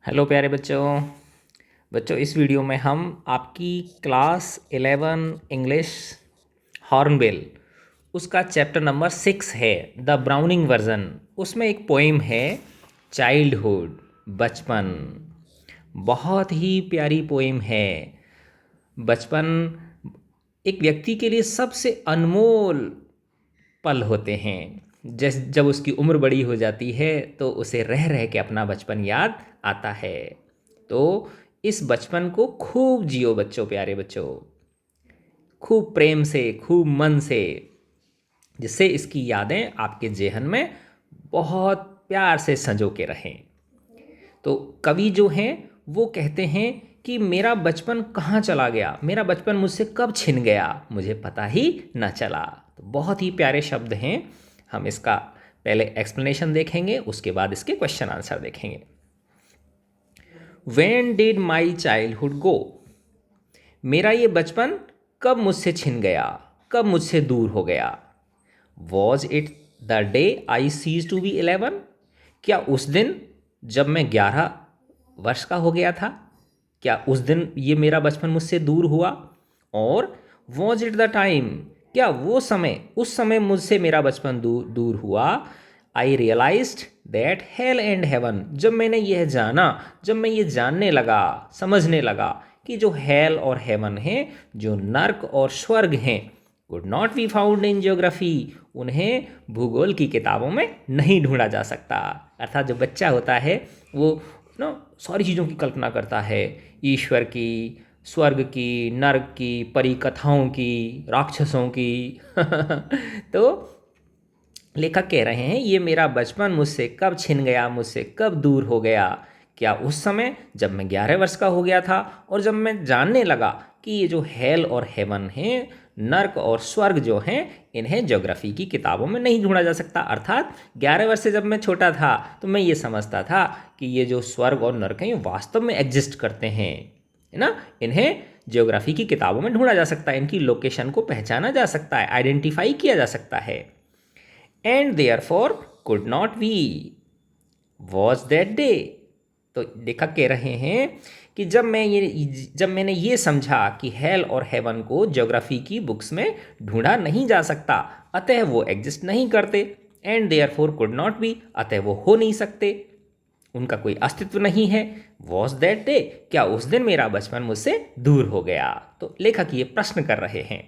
Hello प्यारे बच्चों। इस वीडियो में हम आपकी क्लास 11 इंग्लिश हॉर्नबिल उसका चैप्टर नंबर 6 है, द ब्राउनिंग वर्जन। उसमें एक पोइम है, चाइल्डहुड, बचपन। बहुत ही प्यारी पोइम है। बचपन एक व्यक्ति के लिए सबसे अनमोल पल होते हैं। जब उसकी उम्र बड़ी हो जाती है तो उसे रह रह के अपना बचपन याद आता है। तो इस बचपन को खूब जियो बच्चों, प्यारे बच्चों, खूब प्रेम से, खूब मन से, जिससे इसकी यादें आपके जेहन में बहुत प्यार से संजो के रहें। तो कवि जो हैं वो कहते हैं कि मेरा बचपन कहाँ चला गया, मेरा बचपन मुझसे कब छिन गया, मुझे पता ही न चला। तो बहुत ही प्यारे शब्द हैं। हम इसका पहले एक्सप्लेनेशन देखेंगे, उसके बाद इसके क्वेश्चन आंसर देखेंगे। When did my childhood go? मेरा ये बचपन कब मुझसे छिन गया, कब मुझसे दूर हो गया। Was it the day I cease to be 11? क्या उस दिन जब मैं 11 वर्ष का हो गया था, क्या उस दिन ये मेरा बचपन मुझसे दूर हुआ? और वॉज इट द टाइम, क्या वो समय, उस समय मुझसे मेरा बचपन दूर हुआ। I realised that hell and heaven, जब मैंने यह जाना, जब मैं ये जानने लगा, समझने लगा कि जो हेल और हेवन है, जो नर्क और स्वर्ग हैं, could not be found in geography, उन्हें भूगोल की किताबों में नहीं ढूंढा जा सकता। अर्थात जो बच्चा होता है वो सारी चीज़ों की कल्पना करता है, ईश्वर की, स्वर्ग की, नर्क की, परी कथाओं की, राक्षसों की। तो लेखक कह रहे हैं ये मेरा बचपन मुझसे कब छिन गया, मुझसे कब दूर हो गया। क्या उस समय जब मैं 11 वर्ष का हो गया था और जब मैं जानने लगा कि ये जो हेल और हेवन हैं, नर्क और स्वर्ग जो हैं, इन्हें ज्योग्राफी की किताबों में नहीं ढूंढा जा सकता। अर्थात 11 वर्ष से जब मैं छोटा था तो मैं ये समझता था कि ये जो स्वर्ग और नर्क हैं ये वास्तव में एग्जिस्ट करते हैं, है ना। इन्हें ज्योग्राफी की किताबों में ढूंढा जा सकता है, इनकी लोकेशन को पहचाना जा सकता है, आइडेंटिफाई किया जा सकता है। And therefore could not be was that day. तो लेखक कह रहे हैं कि जब मैंने ये समझा कि हेल और हेवन को ज्योग्राफी की बुक्स में ढूंढा नहीं जा सकता, अतः वो एग्जिस्ट नहीं करते। And therefore could not be, अतः वो हो नहीं सकते, उनका कोई अस्तित्व नहीं है। वॉज दैट डे, क्या उस दिन मेरा बचपन मुझसे दूर हो गया। तो लेखक ये प्रश्न कर रहे हैं।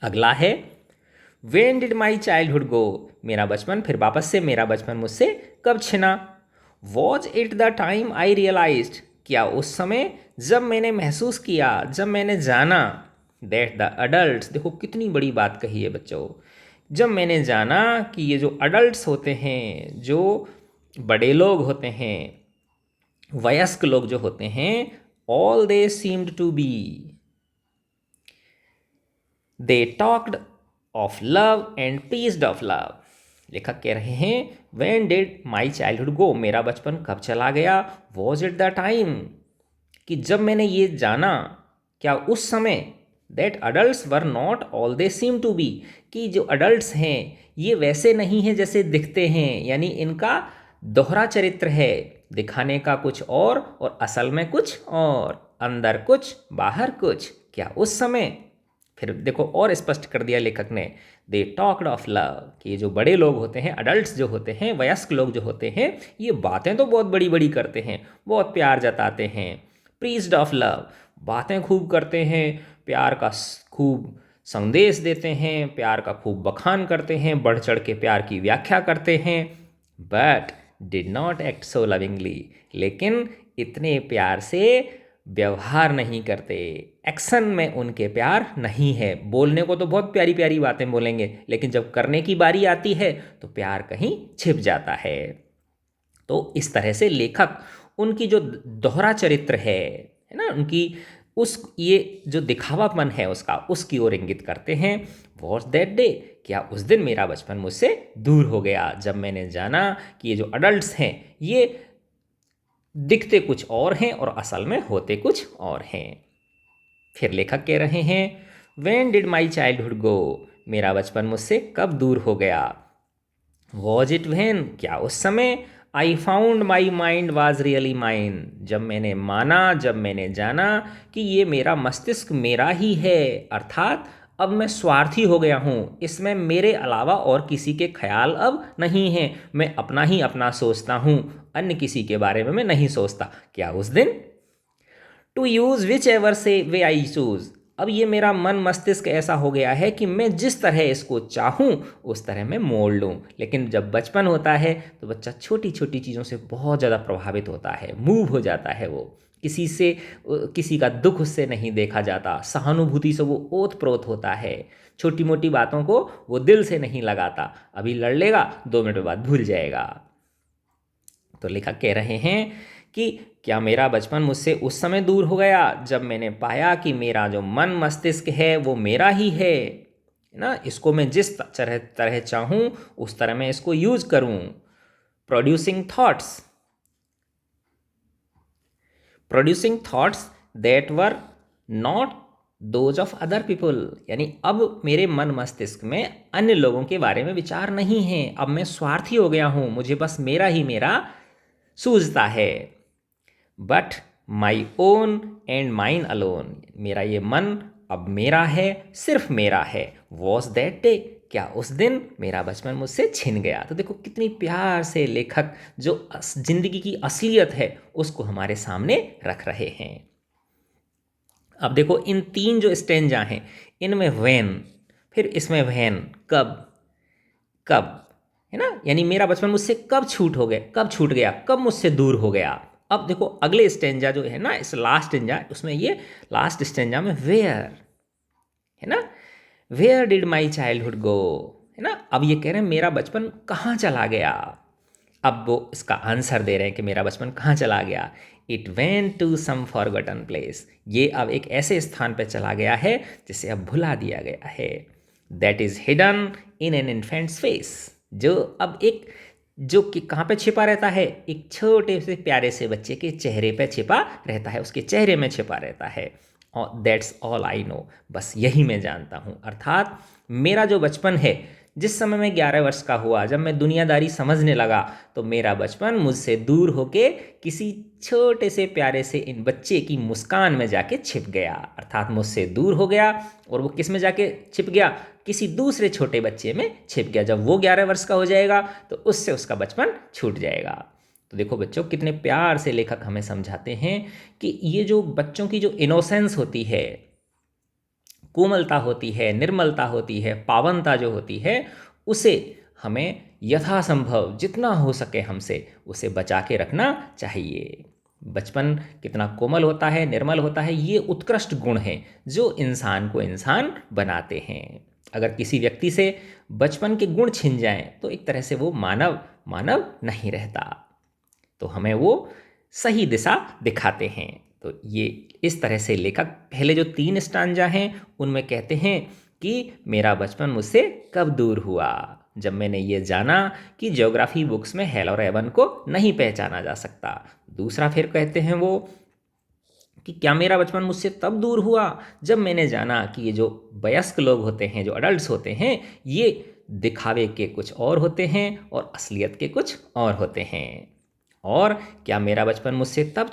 अगला है when did my childhood go, मेरा बचपन फिर वापस से, मेरा बचपन मुझसे कब छिना। Was it the time I realised, क्या उस समय जब मैंने महसूस किया, जब मैंने जाना, दैट द अडल्ट, देखो कितनी बड़ी बात कही है बच्चों, जब मैंने जाना कि ये जो अडल्ट होते हैं, जो बड़े लोग होते हैं, वयस्क लोग जो होते हैं, all they seemed to be, they talked of love and preached of love. लेखक कह रहे हैं when did my childhood go, मेरा बचपन कब चला गया। वॉज इट द टाइम, कि जब मैंने ये जाना, क्या उस समय, that adult were not all they seem to be, कि जो अडल्ट हैं ये वैसे नहीं हैं जैसे दिखते हैं, यानी इनका दोहरा चरित्र है, दिखाने का कुछ और असल में कुछ और, अंदर कुछ बाहर कुछ। क्या उस समय, फिर देखो और स्पष्ट कर दिया लेखक ने, दे टॉक्ड ऑफ लव, कि ये जो बड़े लोग होते हैं, अडल्ट्स जो होते हैं, वयस्क लोग जो होते हैं, ये बातें तो बहुत बड़ी बड़ी करते हैं, बहुत प्यार जताते हैं। प्रीज्ड ऑफ लव, बातें खूब करते हैं, प्यार का खूब संदेश देते हैं, प्यार का खूब बखान करते हैं, बढ़ चढ़ के प्यार की व्याख्या करते हैं। But did not act so lovingly, लेकिन इतने प्यार से व्यवहार नहीं करते, एक्शन में उनके प्यार नहीं है। बोलने को तो बहुत प्यारी प्यारी बातें बोलेंगे, लेकिन जब करने की बारी आती है तो प्यार कहीं छिप जाता है। तो इस तरह से लेखक उनकी जो दोहरा चरित्र है ना, उनकी उस ये जो दिखावापन है उसका, उसकी ओर इंगित करते हैं। वॉज दैट डे, क्या उस दिन मेरा बचपन मुझसे दूर हो गया, जब मैंने जाना कि ये जो अडल्ट्स हैं ये दिखते कुछ और हैं और असल में होते कुछ और हैं। फिर लेखक कह रहे हैं when did my childhood go, मेरा बचपन मुझसे कब दूर हो गया। वॉज इट वेन, क्या उस समय, I found my mind was really mine, जब मैंने माना, जब मैंने जाना कि ये मेरा मस्तिष्क मेरा ही है, अर्थात अब मैं स्वार्थी हो गया हूँ, इसमें मेरे अलावा और किसी के ख्याल अब नहीं हैं, मैं अपना ही अपना सोचता हूँ, अन्य किसी के बारे में मैं नहीं सोचता। क्या उस दिन? टू यूज़ विच एवर से वे आई चूज़, अब ये मेरा मन मस्तिष्क ऐसा हो गया है कि मैं जिस तरह इसको चाहूँ उस तरह मैं मोड़ लूँ। लेकिन जब बचपन होता है तो बच्चा छोटी छोटी चीज़ों से बहुत ज़्यादा प्रभावित होता है, मूव हो जाता है, वो किसी का दुख उससे नहीं देखा जाता, सहानुभूति से वो ओत प्रोत होता है, छोटी मोटी बातों को वो दिल से नहीं लगाता, अभी लड़ लेगा 2 मिनट बाद भूल जाएगा। तो लेखक कह रहे हैं कि क्या मेरा बचपन मुझसे उस समय दूर हो गया जब मैंने पाया कि मेरा जो मन मस्तिष्क है वो मेरा ही है ना, इसको मैं जिस तरह तरह चाहूँ उस तरह मैं इसको यूज करूँ। Producing thoughts that were not those of other people, यानी अब मेरे मन मस्तिष्क में अन्य लोगों के बारे में विचार नहीं है, अब मैं स्वार्थी हो गया हूँ, मुझे बस मेरा ही मेरा सूझता है। But my own and mine alone, मेरा ये मन अब मेरा है, सिर्फ मेरा है। वॉज दैट डे, क्या उस दिन मेरा बचपन मुझसे छिन गया। तो देखो कितनी प्यार से लेखक जो जिंदगी की असलियत है उसको हमारे सामने रख रहे हैं। अब देखो इन 3 जो स्टेंजा हैं इनमें व्हेन, फिर इसमें व्हेन कब, कब है ना, यानी मेरा बचपन मुझसे कब छूट गया, कब मुझसे दूर हो गया। अब देखो अगले स्टेंजा जो है ना, इस लास्ट स्टेंजा, उसमें ये लास्ट स्टेंजा में वेयर है ना, where did my childhood go, है ना। अब ये कह रहे हैं मेरा बचपन कहाँ चला गया। अब वो इसका आंसर दे रहे हैं कि मेरा बचपन कहाँ चला गया। It went to some forgotten place, ये अब एक ऐसे स्थान पर चला गया है जिसे अब भुला दिया गया है। That is hidden in an infants face, जो अब एक जो कि कहाँ पे छिपा रहता है, एक छोटे से प्यारे से बच्चे के चेहरे पे छिपा रहता है, उसके चेहरे में छिपा रहता है। और दैट्स ऑल आई नो, बस यही मैं जानता हूँ। अर्थात मेरा जो बचपन है, जिस समय मैं 11 वर्ष का हुआ, जब मैं दुनियादारी समझने लगा, तो मेरा बचपन मुझसे दूर होके किसी छोटे से प्यारे से इन बच्चे की मुस्कान में जाके छिप गया। अर्थात मुझसे दूर हो गया, और वो किस में जाके छिप गया, किसी दूसरे छोटे बच्चे में छिप गया। जब वो 11 वर्ष का हो जाएगा तो उससे उसका बचपन छूट जाएगा। तो देखो बच्चों कितने प्यार से लेखक हमें समझाते हैं कि ये जो बच्चों की जो इनोसेंस होती है, कोमलता होती है, निर्मलता होती है, पावनता जो होती है, उसे हमें यथासंभव जितना हो सके हमसे उसे बचा के रखना चाहिए। बचपन कितना कोमल होता है, निर्मल होता है, ये उत्कृष्ट गुण हैं जो इंसान को इंसान बनाते हैं। अगर किसी व्यक्ति से बचपन के गुण छिन जाएं तो एक तरह से वो मानव मानव नहीं रहता। तो हमें वो सही दिशा दिखाते हैं। तो ये इस तरह से लेखक पहले जो 3 स्टांजा हैं उनमें कहते हैं कि मेरा बचपन मुझसे कब दूर हुआ, जब मैंने ये जाना कि ज्योग्राफी बुक्स में हेल और एवन को नहीं पहचाना जा सकता। दूसरा फिर कहते हैं वो कि क्या मेरा बचपन मुझसे तब दूर हुआ जब मैंने जाना कि ये जो वयस्क लोग होते हैं, जो अडल्ट्स होते हैं, ये दिखावे के कुछ और होते हैं और असलियत के कुछ और होते हैं। और क्या मेरा बचपन मुझसे तब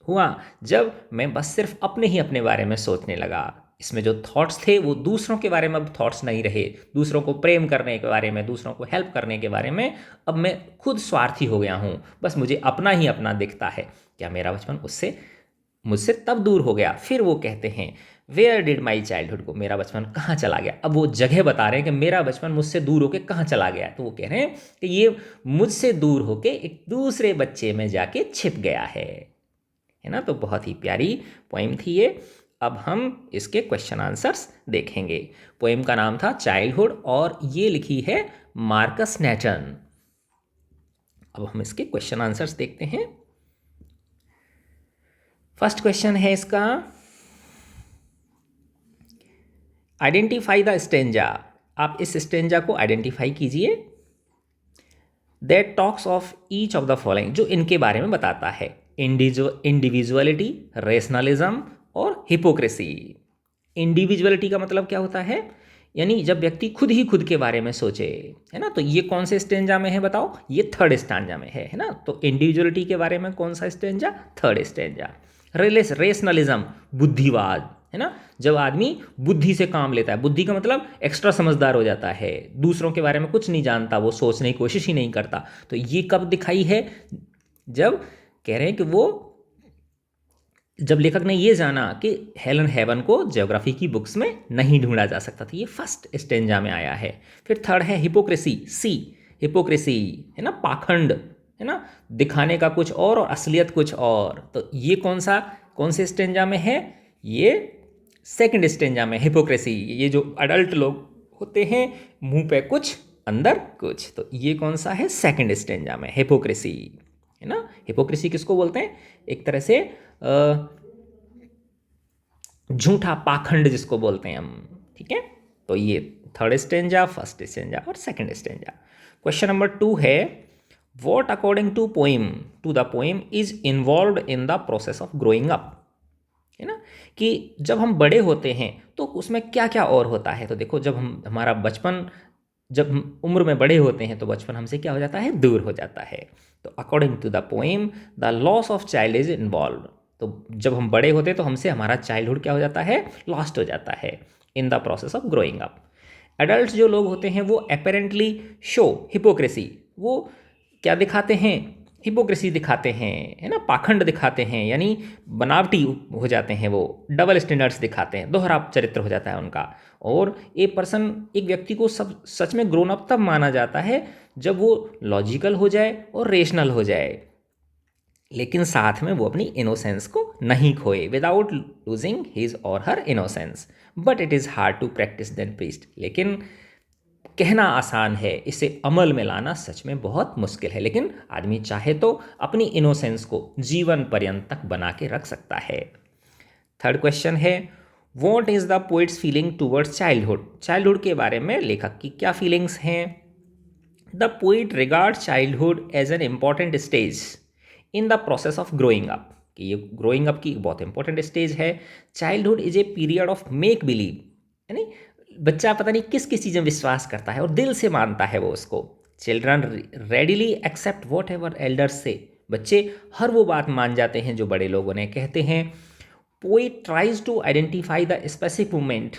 हुआ जब मैं बस सिर्फ अपने ही अपने बारे में सोचने लगा। इसमें जो थॉट्स थे वो दूसरों के बारे में अब थॉट्स नहीं रहे, दूसरों को प्रेम करने के बारे में, दूसरों को हेल्प करने के बारे में अब मैं खुद स्वार्थी हो गया हूँ, बस मुझे अपना ही अपना दिखता है। क्या मेरा बचपन मुझसे तब दूर हो गया। फिर वो कहते हैं where did my childhood go, मेरा बचपन कहाँ चला गया। अब वो जगह बता रहे हैं कि मेरा बचपन मुझसे दूर होके कहाँ चला गया। तो वो कह रहे हैं कि ये मुझसे दूर होके एक दूसरे बच्चे में जाके छिप गया है ना। तो बहुत ही प्यारी पोएम थी ये। अब हम इसके क्वेश्चन आंसर्स देखेंगे। पोएम का नाम था चाइल्डहुड और ये लिखी है मार्कस नेटन। अब हम इसके क्वेश्चन आंसर्स देखते हैं। फर्स्ट क्वेश्चन है इसका, आइडेंटिफाई द स्टेंजा। आप इस स्टेंजा को आइडेंटिफाई कीजिए। That talks of each of the following, जो इनके बारे में बताता है, इंडिविजुअलिटी, रेशनलिज्म और हिपोक्रेसी। इंडिविजुअलिटी का मतलब क्या होता है, यानी जब व्यक्ति खुद ही खुद के बारे में सोचे, है ना। तो ये कौन से स्टेंजा में है बताओ, ये थर्ड स्टेंजा में है ना। तो इंडिविजुअलिटी के बारे में कौन सा स्टेंजा, थर्ड स्टेंजा। रेशनलिज्म, बुद्धिवाद, है ना, जब आदमी बुद्धि से काम लेता है, बुद्धि का मतलब एक्स्ट्रा समझदार हो जाता है, दूसरों के बारे में कुछ नहीं जानता, वो सोचने की कोशिश ही नहीं करता। तो ये कब दिखाई है, जब कह रहे हैं कि वो, जब लेखक ने ये जाना कि हेलन हेवन को ज्योग्राफी की बुक्स में नहीं ढूंढा जा सकता था। ये फर्स्ट स्टेंजा में आया है। फिर थर्ड है हिपोक्रेसी, सी, हिपोक्रेसी, है ना, पाखंड, है ना, दिखाने का कुछ और असलियत कुछ और। तो ये कौन से स्टेंजा में है, ये सेकंड स्टेंजा में, हिपोक्रेसी। ये जो अडल्ट लोग होते हैं, मुंह पे कुछ अंदर कुछ, तो ये कौन सा है, सेकंड स्टेंजा में, हिपोक्रेसी, है ना। हिपोक्रेसी किसको बोलते हैं, एक तरह से झूठा, पाखंड जिसको बोलते हैं हम, ठीक है। तो ये थर्ड स्टेंजा, फर्स्ट स्टेंजा और सेकंड स्टेंजा। क्वेश्चन नंबर 2 है, what according to the poem is involve in the process of growing up, है ना, कि जब हम बड़े होते हैं तो उसमें क्या क्या और होता है। तो देखो, जब हमारा बचपन, जब हम उम्र में बड़े होते हैं तो बचपन हमसे क्या हो जाता है, दूर हो जाता है। तो according to the poem the loss of child is involve. तो जब हम बड़े होते हैं तो हमसे हमारा चाइल्डहुड क्या हो जाता है, लॉस्ट हो जाता है इन the process of growing up. Adult जो लोग होते हैं वो अपेरेंटली शो हिपोक्रेसी, वो क्या दिखाते हैं, हिपोक्रेसी दिखाते हैं, है ना, पाखंड दिखाते हैं, यानी बनावटी हो जाते हैं, वो डबल स्टैंडर्ड्स दिखाते हैं, दोहरा चरित्र हो जाता है उनका। और एक व्यक्ति को सब सच में ग्रोन अप तब माना जाता है जब वो लॉजिकल हो जाए और रेशनल हो जाए, लेकिन साथ में वो अपनी इनोसेंस को नहीं खोए, without losing his or her innocence. But it is hard to practise than preach. लेकिन कहना आसान है, इसे अमल में लाना सच में बहुत मुश्किल है। लेकिन आदमी चाहे तो अपनी इनोसेंस को जीवन पर्यंत तक बना के रख सकता है। थर्ड क्वेश्चन है, what is the poet's feeling towards childhood. Childhood के बारे में लेखक की क्या फीलिंग्स हैं। The poet regard childhood as an important stage in the process of growing up, कि ये ग्रोइंग अप की एक बहुत इंपॉर्टेंट स्टेज है। Childhood is a period of make believe, यानी बच्चा पता नहीं किस किस चीज़ में विश्वास करता है और दिल से मानता है वो उसको। Children readily accept whatever elders से, बच्चे हर वो बात मान जाते हैं जो बड़े लोग उन्हें कहते हैं। Poet tries to identify the specific moment,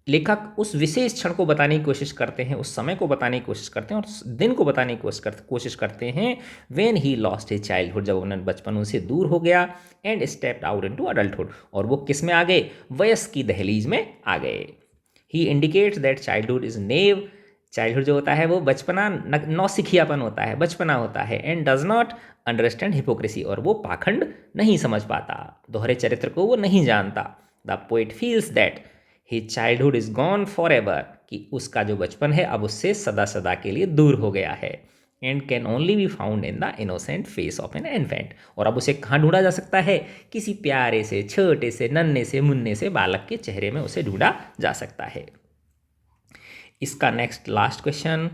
लेखक उस विशेष क्षण को बताने की कोशिश करते हैं, उस समय को बताने की कोशिश करते हैं और उस दिन को बताने की कोशिश करते हैं। When he lost his childhood, जब उन्हें बचपन उनसे दूर हो गया। And stepped out into adulthood, और वो किस में आ गए, वयस्क की दहलीज में आ गए। ही indicates that childhood is naive, childhood जो होता है वो बचपना, नौसिखियापन होता है, बचपना होता है। And does not understand hypocrisy, और वो पाखंड नहीं समझ पाता, दोहरे चरित्र को वो नहीं जानता। The poet feels that his childhood is gone for ever, कि उसका जो बचपन है अब उससे सदा सदा के लिए दूर हो गया है। And can only be found in the innocent face of an infant, और अब उसे कहाँ ढूंढा जा सकता है, किसी प्यारे से, छोटे से, नन्हे से, मुन्ने से बालक के चेहरे में उसे ढूंढा जा सकता है। इसका नेक्स्ट लास्ट क्वेश्चन,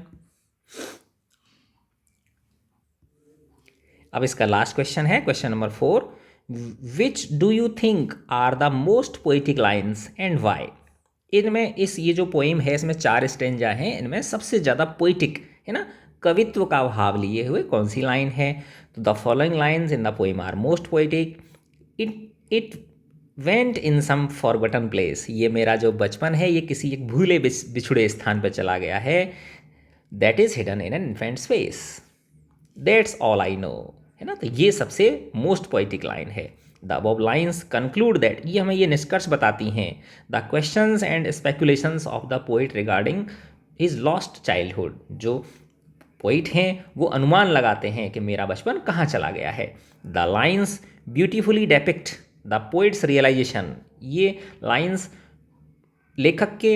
अब इसका लास्ट क्वेश्चन है question number 4, which do you think are the most poetic lines and why. इनमें ये जो पोइम है इसमें 4 स्टेंजा हैं, इनमें सबसे ज़्यादा पोइटिक, है ना, कवित्व का भाव लिए हुए कौन सी लाइन है। तो the following lines in the poem are most poetic. It went in some forgotten place, ये मेरा जो बचपन है ये किसी एक भूले बिछुड़े स्थान पर चला गया है। That is hidden in an infants face, that's all I know, है ना। तो ये सबसे मोस्ट पोइटिक लाइन है। The above lines conclude that, ये हमें ये निष्कर्ष बताती हैं, the questions and speculations of the poet regarding his lost childhood, जो पोइट हैं वो अनुमान लगाते हैं कि मेरा बचपन कहाँ चला गया है। The lines beautifully depict the poet's realisation, ये लाइन्स लेखक के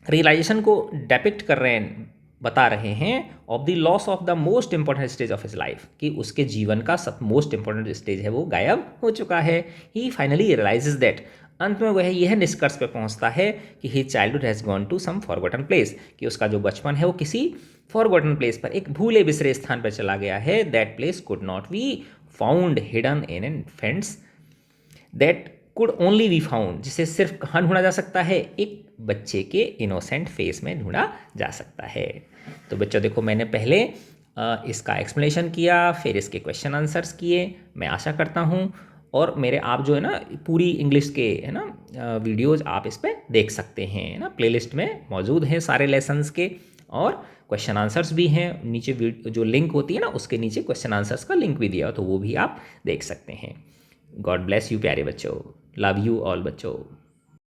रियलाइजेशन को डेपिक्ट कर रहे हैं, बता रहे हैं, of the loss of the most important stage of his life, कि उसके जीवन का सब मोस्ट इंपॉर्टेंट स्टेज है वो गायब हो चुका है। ही फाइनली रियलाइजेज दैट, अंत में वह यह निष्कर्ष पे पहुंचता है कि his childhood has gone to some forgotten place, कि उसका जो बचपन है वो किसी फॉरगॉटन प्लेस पर, एक भूले बिसरे स्थान पर चला गया है। That place could not be found hidden in infants, that could only be found, जिसे सिर्फ कहाँ ढूंढा जा सकता है, एक बच्चे के इनोसेंट फेस में ढूंढा जा सकता है। तो बच्चों देखो, मैंने पहले इसका एक्सप्लेनेशन किया, फिर इसके क्वेश्चन आंसर्स किए। मैं आशा करता हूँ, और मेरे आप जो है ना पूरी इंग्लिश के है ना वीडियोज़ आप इस पर देख सकते हैं, है ना, प्लेलिस्ट में मौजूद हैं सारे लेसन्स के, और क्वेश्चन आंसर्स भी हैं नीचे। जो लिंक होती है ना उसके नीचे क्वेश्चन आंसर्स का लिंक भी दिया, तो वो भी आप देख सकते हैं। गॉड ब्लेस यू प्यारे बच्चों, लव यू ऑल बच्चों।